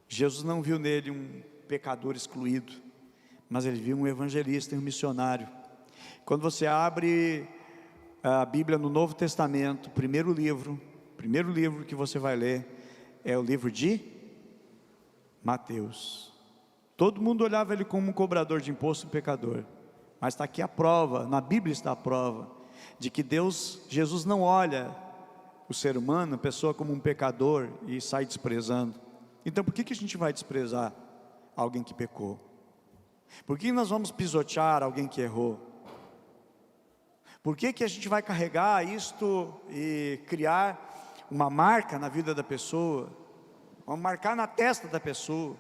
Jesus não viu nele um pecador excluído, mas ele viu um evangelista e um missionário. Quando você abre a Bíblia no Novo Testamento, o primeiro livro que você vai ler é o livro de Mateus. Todo mundo olhava ele como um cobrador de imposto, um pecador, mas está aqui a prova, na Bíblia está a prova de que Jesus não olha o ser humano, a pessoa, como um pecador e sai desprezando. Então por que a gente vai desprezar alguém que pecou? Por que nós vamos pisotear alguém que errou? Por que a gente vai carregar isto e criar uma marca na vida da pessoa, vamos marcar na testa da pessoa?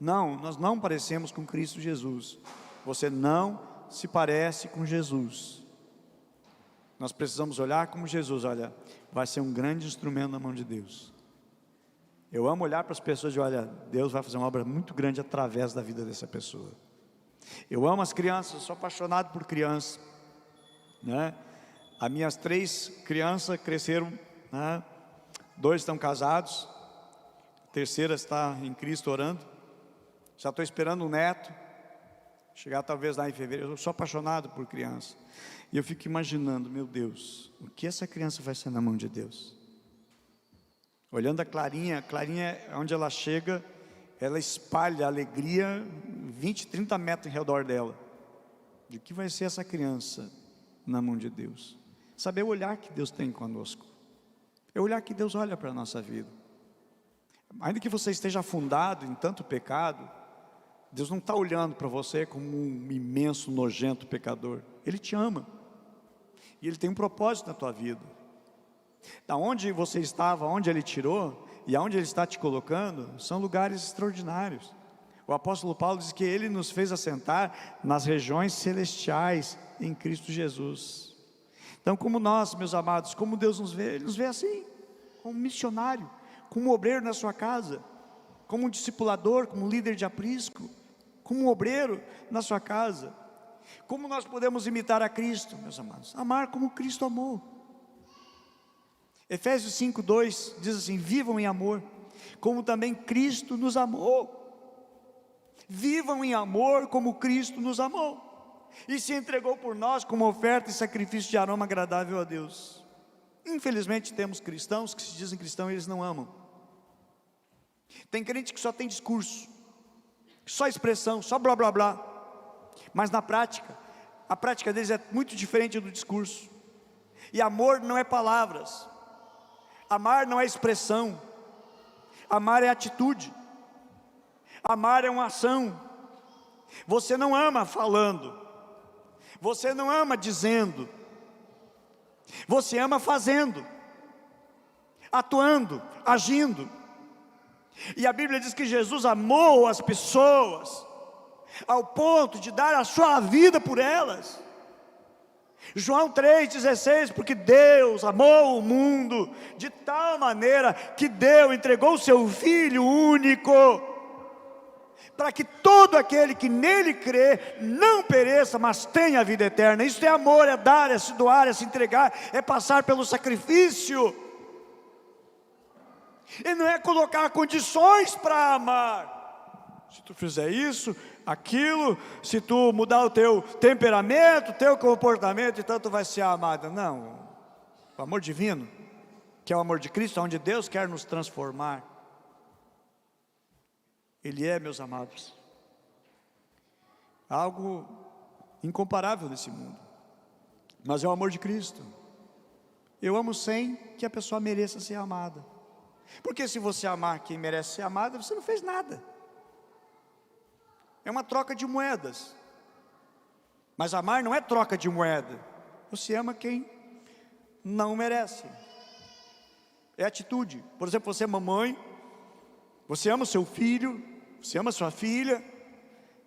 Não, nós não parecemos com Cristo Jesus. Você não se parece com Jesus. Nós precisamos olhar como Jesus olha. Vai ser um grande instrumento na mão de Deus. Eu amo olhar para as pessoas e olha, Deus vai fazer uma obra muito grande através da vida dessa pessoa. Eu amo as crianças, sou apaixonado por crianças, né? As minhas 3 crianças cresceram, né? 2 estão casados, a terceira está em Cristo orando. Já estou esperando um neto, chegar talvez lá em fevereiro. Eu sou apaixonado por criança, e eu fico imaginando, meu Deus, o que essa criança vai ser na mão de Deus? Olhando a Clarinha, onde ela chega, ela espalha alegria 20, 30 metros em redor dela. De que vai ser essa criança na mão de Deus? Saber o olhar que Deus tem conosco, é o olhar que Deus olha para a nossa vida. Ainda que você esteja afundado em tanto pecado, Deus não está olhando para você como um imenso, nojento pecador. Ele te ama, e Ele tem um propósito na tua vida. Da onde você estava, onde Ele tirou, e aonde Ele está te colocando, são lugares extraordinários. O apóstolo Paulo diz que Ele nos fez assentar nas regiões celestiais em Cristo Jesus. Então, como nós, meus amados, como Deus nos vê? Ele nos vê assim, como um missionário, como um obreiro na sua casa, como um discipulador, como um líder de aprisco, como um obreiro na sua casa. Como nós podemos imitar a Cristo, meus amados? Amar como Cristo amou. Efésios 5:2 diz assim: vivam em amor, como também Cristo nos amou. Vivam em amor como Cristo nos amou e se entregou por nós como oferta e sacrifício de aroma agradável a Deus. Infelizmente temos cristãos que se dizem cristãos e eles não amam. Tem crente que só tem discurso, só expressão, só blá blá blá, mas na prática, a prática deles é muito diferente do discurso. E amor não é palavras, amar não é expressão, amar é atitude, amar é uma ação. Você não ama falando, você não ama dizendo, você ama fazendo, atuando, agindo. E a Bíblia diz que Jesus amou as pessoas ao ponto de dar a sua vida por elas. João 3,16, porque Deus amou o mundo de tal maneira que entregou o seu Filho único, para que todo aquele que nele crê não pereça, mas tenha a vida eterna. Isso é amor, é dar, é se doar, é se entregar, é passar pelo sacrifício. E não é colocar condições para amar. Se tu fizer isso, aquilo, se tu mudar o teu temperamento, teu comportamento, então tu vai ser amado. Não, o amor divino, que é o amor de Cristo, onde Deus quer nos transformar, Ele é, meus amados, algo incomparável nesse mundo, mas é o amor de Cristo. Eu amo sem que a pessoa mereça ser amada, porque se você amar quem merece ser amada, você não fez nada. É uma troca de moedas. Mas amar não é troca de moeda. Você ama quem não merece. É atitude. Por exemplo, você é mamãe, você ama o seu filho, você ama a sua filha,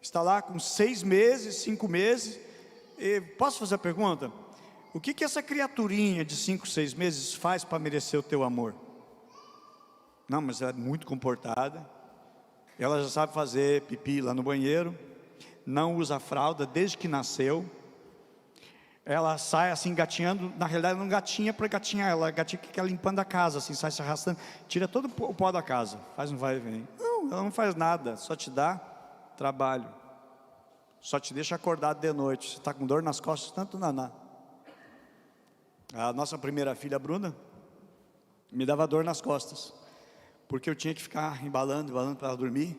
está lá com 6 meses, 5 meses. E posso fazer a pergunta? O que essa criaturinha de 5, 6 meses faz para merecer o teu amor? Não, mas ela é muito comportada. Ela já sabe fazer pipi lá no banheiro, não usa fralda desde que nasceu. Ela sai assim engatinhando, na realidade não gatinha para gatinhar, ela gatinha que quer limpando a casa, assim, sai se arrastando, tira todo o pó da casa, faz um vai e vem. Não, ela não faz nada, só te dá trabalho, só te deixa acordado de noite. Você está com dor nas costas, tanto naná. A nossa primeira filha, Bruna, me dava dor nas costas, porque eu tinha que ficar embalando para ela dormir.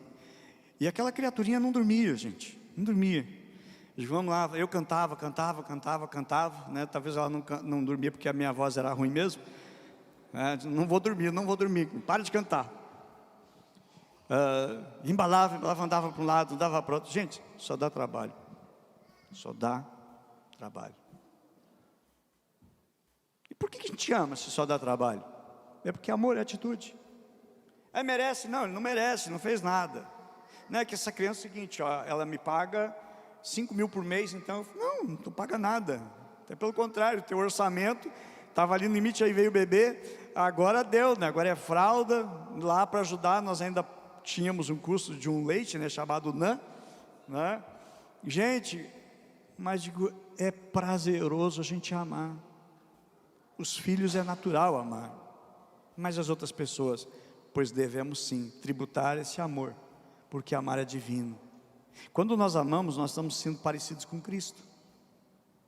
E aquela criaturinha não dormia, gente, não dormia. E vamos lá, eu cantava, né? Talvez ela não dormia porque a minha voz era ruim mesmo. Não vou dormir, para de cantar. Embalava, andava para um lado, andava para o outro. Gente, só dá trabalho. Só dá trabalho. E por que a gente ama se só dá trabalho? É porque amor é atitude. Merece? Não, ele não merece, não fez nada. Não é que essa criança é o seguinte, ó, ela me paga 5 mil por mês, então, não paga nada. Até pelo contrário, teu orçamento estava ali no limite, aí veio o bebê, agora deu, né? Agora é fralda, lá para ajudar, nós ainda tínhamos um custo de um leite, né, chamado NAN, né? Gente, mas digo, é prazeroso a gente amar. Os filhos é natural amar, mas as outras pessoas, pois devemos sim tributar esse amor, porque amar é divino. Quando nós amamos, nós estamos sendo parecidos com Cristo.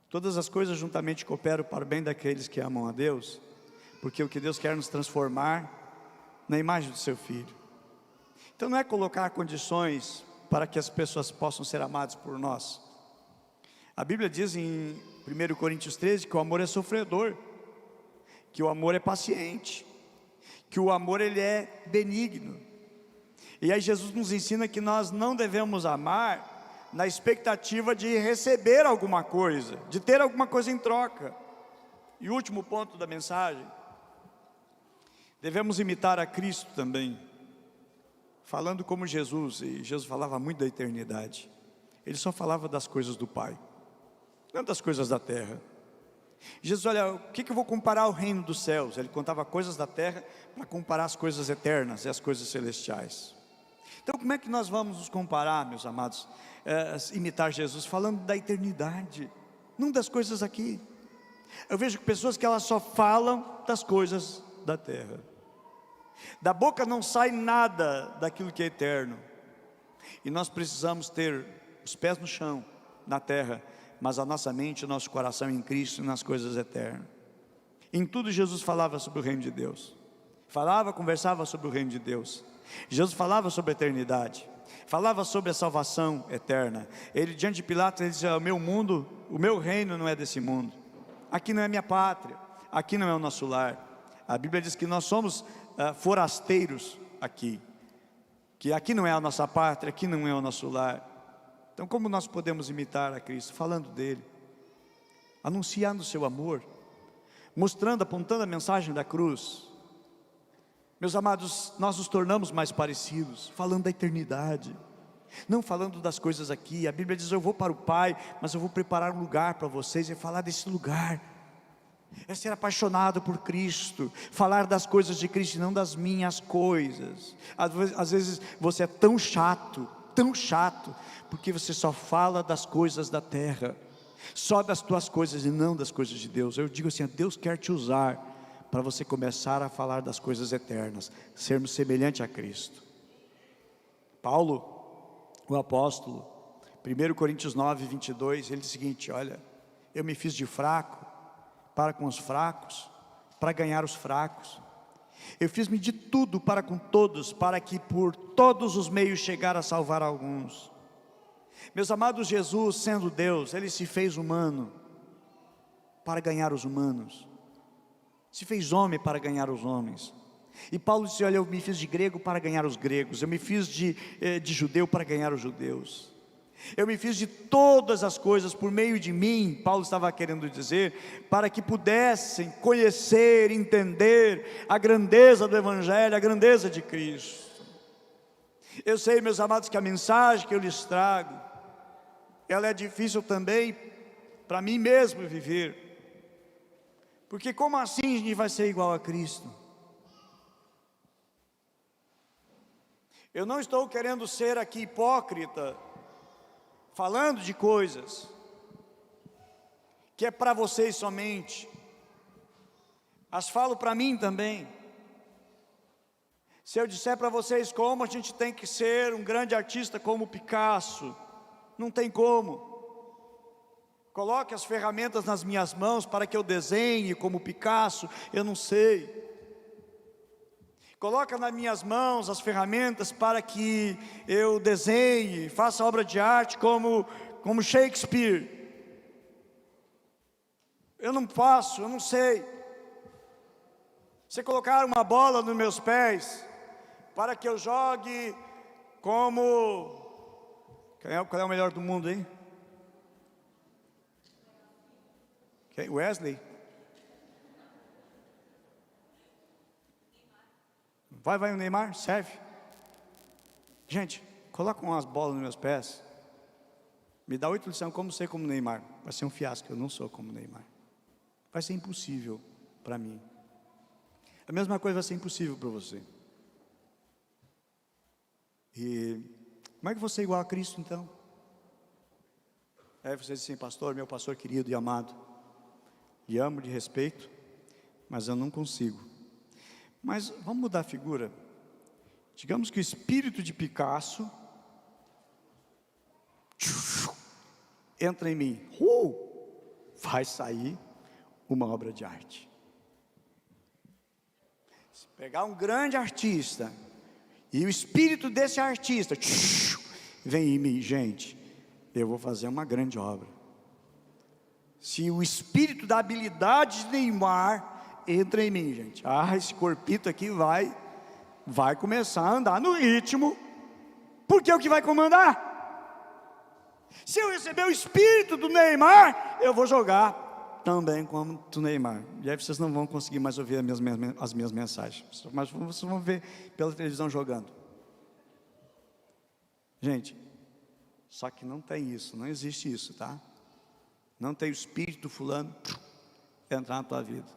Todas as coisas juntamente cooperam para o bem daqueles que amam a Deus, porque o que Deus quer nos transformar na imagem do seu Filho. Então não é colocar condições para que as pessoas possam ser amadas por nós. A Bíblia diz em 1 Coríntios 13 que o amor é sofredor, que o amor é paciente, que o amor ele é benigno. E aí Jesus nos ensina que nós não devemos amar na expectativa de receber alguma coisa, de ter alguma coisa em troca. E o último ponto da mensagem, devemos imitar a Cristo também, falando como Jesus. E Jesus falava muito da eternidade, ele só falava das coisas do Pai, não das coisas da terra. Jesus, olha, o que eu vou comparar ao reino dos céus? Ele contava coisas da terra para comparar as coisas eternas e as coisas celestiais. Então como é que nós vamos nos comparar, meus amados, imitar Jesus? Falando da eternidade, não das coisas aqui. Eu vejo pessoas que elas só falam das coisas da terra, da boca não sai nada daquilo que é eterno. E nós precisamos ter os pés no chão, na terra, mas a nossa mente, o nosso coração em Cristo e nas coisas eternas. Em tudo Jesus falava sobre o reino de Deus, conversava sobre o reino de Deus. Jesus falava sobre a eternidade, falava sobre a salvação eterna. Ele, diante de Pilatos, ele dizia: o meu mundo, o meu reino não é desse mundo, aqui não é minha pátria, aqui não é o nosso lar. A Bíblia diz que nós somos forasteiros aqui, que aqui não é a nossa pátria, aqui não é o nosso lar. Então como nós podemos imitar a Cristo? Falando dele, anunciando o seu amor, mostrando, apontando a mensagem da cruz. Meus amados, nós nos tornamos mais parecidos, falando da eternidade, Não falando das coisas aqui. A Bíblia diz: eu vou para o Pai, mas eu vou preparar um lugar para vocês. E falar desse lugar é ser apaixonado por Cristo, falar das coisas de Cristo e não das minhas coisas. Às vezes você é tão chato, porque você só fala das coisas da terra, só das tuas coisas e não das coisas de Deus. Eu digo assim: Deus quer te usar para você começar a falar das coisas eternas, sermos semelhante a Cristo. Paulo, o apóstolo, 1 Coríntios 9, 22, ele diz o seguinte: olha, eu me fiz de fraco para com os fracos, para ganhar os fracos. Eu fiz-me de tudo para com todos, para que por todos os meios chegar a salvar alguns. Meus amados, Jesus, sendo Deus, Ele se fez humano para ganhar os humanos, se fez homem para ganhar os homens. E Paulo disse: olha, eu me fiz de grego para ganhar os gregos, eu me fiz de judeu para ganhar os judeus, eu me fiz de todas as coisas por meio de mim, Paulo estava querendo dizer, para que pudessem conhecer, entender a grandeza do Evangelho, a grandeza de Cristo. Eu sei, meus amados, que a mensagem que eu lhes trago, ela é difícil também para mim mesmo viver, porque como assim a gente vai ser igual a Cristo? Eu não estou querendo ser aqui hipócrita, falando de coisas que é para vocês somente, as falo para mim também. Se eu disser para vocês como a gente tem que ser um grande artista como Picasso, não tem como. Coloque as ferramentas nas minhas mãos para que eu desenhe como Picasso, eu não sei. Coloca nas minhas mãos as ferramentas para que eu desenhe, faça obra de arte como Shakespeare. Eu não faço, eu não sei. Você colocar uma bola nos meus pés para que eu jogue como... Qual é o melhor do mundo, hein? Wesley? Vai o Neymar, serve. Gente, coloca umas bolas nos meus pés, me dá 8 lições como ser como Neymar. Vai ser um fiasco, eu não sou como Neymar. Vai ser impossível para mim. A mesma coisa vai ser impossível para você. E como é que você é igual a Cristo então? Aí você diz assim: pastor, meu pastor querido e amado, e amo de respeito, mas eu não consigo. Mas vamos mudar a figura. Digamos que o espírito de Picasso entra em mim, vai sair uma obra de arte. Se pegar um grande artista e o espírito desse artista vem em mim, gente, eu vou fazer uma grande obra. Se o espírito da habilidade de Neymar entra em mim, gente, esse corpito aqui vai começar a andar no ritmo, porque é o que vai comandar. Se eu receber o espírito do Neymar, eu vou jogar também como do Neymar, e aí vocês não vão conseguir mais ouvir as minhas mensagens, mas vocês vão ver pela televisão jogando. Gente, só que não tem isso, não existe isso, tá? Não tem o espírito fulano entrar na tua vida.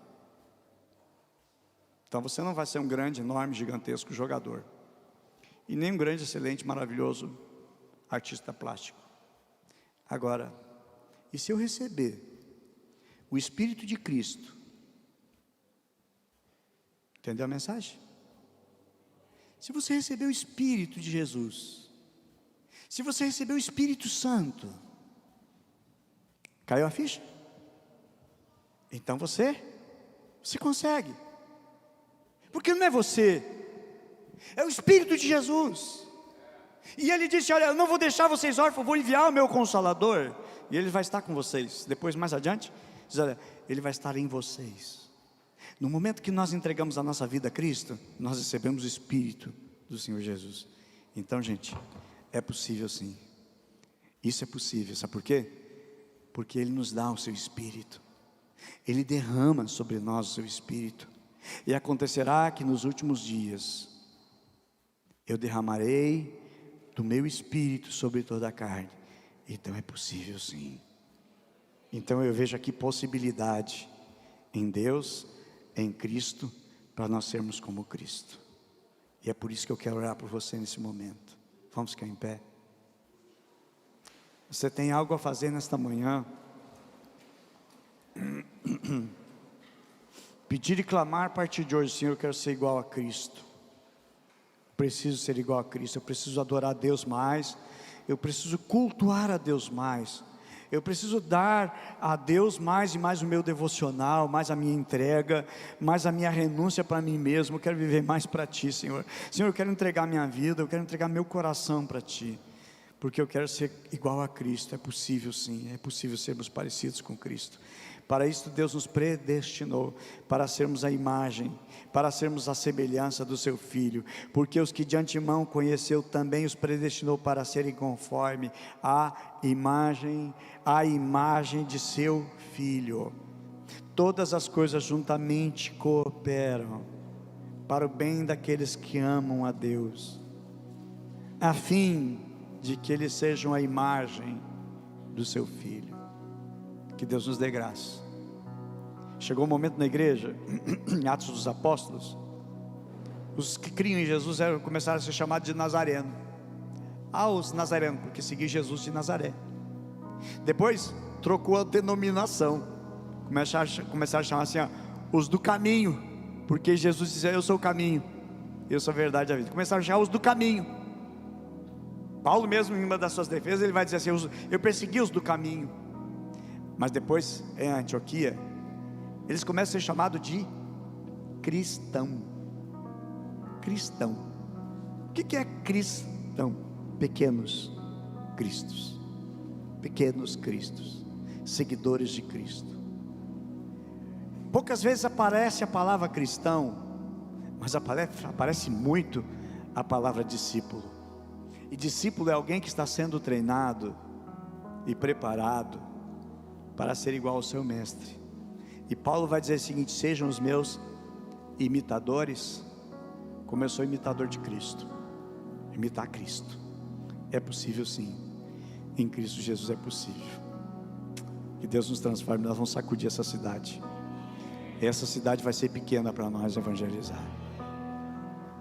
Então você não vai ser um grande, enorme, gigantesco jogador, e nem um grande, excelente, maravilhoso artista plástico. Agora, e se eu receber o Espírito de Cristo? Entendeu a mensagem? Se você receber o Espírito de Jesus, se você receber o Espírito Santo, caiu a ficha? Então você consegue. Porque não é você, é o Espírito de Jesus. E Ele disse: olha, eu não vou deixar vocês órfãos, vou enviar o meu Consolador, e Ele vai estar com vocês. Depois, mais adiante, diz: olha, Ele vai estar em vocês. No momento que nós entregamos a nossa vida a Cristo, nós recebemos o Espírito do Senhor Jesus. Então, gente, é possível sim. Isso é possível, sabe por quê? Porque Ele nos dá o seu Espírito, Ele derrama sobre nós o seu Espírito. E acontecerá que nos últimos dias eu derramarei do meu espírito sobre toda a carne. Então é possível sim. Então eu vejo aqui possibilidade em Deus, em Cristo, para nós sermos como Cristo. E é por isso que eu quero orar por você nesse momento. Vamos ficar em pé. Você tem algo a fazer nesta manhã? Pedir e clamar a partir de hoje: Senhor, eu quero ser igual a Cristo. Preciso ser igual a Cristo. Eu preciso adorar a Deus mais. Eu preciso cultuar a Deus mais. Eu preciso dar a Deus mais e mais o meu devocional, mais a minha entrega, mais a minha renúncia para mim mesmo. Eu quero viver mais para Ti, Senhor. Senhor, eu quero entregar minha vida, eu quero entregar meu coração para Ti, porque eu quero ser igual a Cristo. É possível sim, é possível sermos parecidos com Cristo. Para isso Deus nos predestinou, para sermos a imagem, para sermos a semelhança do seu Filho, porque os que de antemão conheceu também os predestinou para serem conforme a imagem de seu Filho. Todas as coisas juntamente cooperam para o bem daqueles que amam a Deus, a fim de que eles sejam a imagem do seu Filho. Que Deus nos dê graça. Chegou um momento na igreja, em Atos dos Apóstolos, os que criam em Jesus começaram a ser chamados de Nazareno. Os nazarenos, porque seguiam Jesus de Nazaré. Depois trocou a denominação, começaram a chamar assim, os do caminho, porque Jesus dizia: eu sou o caminho, eu sou a verdade e a vida. Começaram a chamar os do caminho. Paulo mesmo, em uma das suas defesas, ele vai dizer assim: eu persegui os do caminho. Mas depois, em Antioquia, eles começam a ser chamados de cristão. Cristão. O que é cristão? Pequenos cristos. Pequenos cristos. Seguidores de Cristo. Poucas vezes aparece a palavra cristão, mas aparece muito a palavra discípulo. E discípulo é alguém que está sendo treinado e preparado para ser igual ao seu mestre. E Paulo vai dizer o seguinte: sejam os meus imitadores, como eu sou imitador de Cristo. Imitar Cristo é possível sim, em Cristo Jesus é possível. Que Deus nos transforme. Nós vamos sacudir essa cidade. Essa cidade vai ser pequena para nós evangelizar,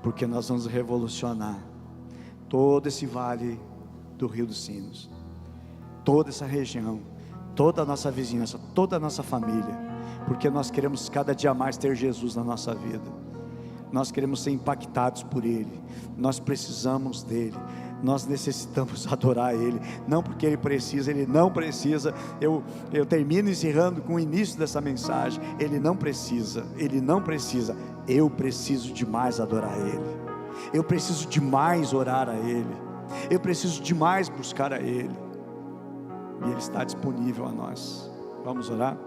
porque nós vamos revolucionar todo esse vale do Rio dos Sinos, toda essa região, toda a nossa vizinhança, toda a nossa família, porque nós queremos cada dia mais ter Jesus na nossa vida. Nós queremos ser impactados por Ele. Nós precisamos dEle. Nós necessitamos adorar Ele, não porque Ele precisa, Ele não precisa. Eu termino encerrando com o início dessa mensagem: Ele não precisa, Ele não precisa. Eu preciso demais adorar Ele. Eu preciso demais orar a Ele. Eu preciso demais buscar a Ele. E Ele está disponível a nós. Vamos orar?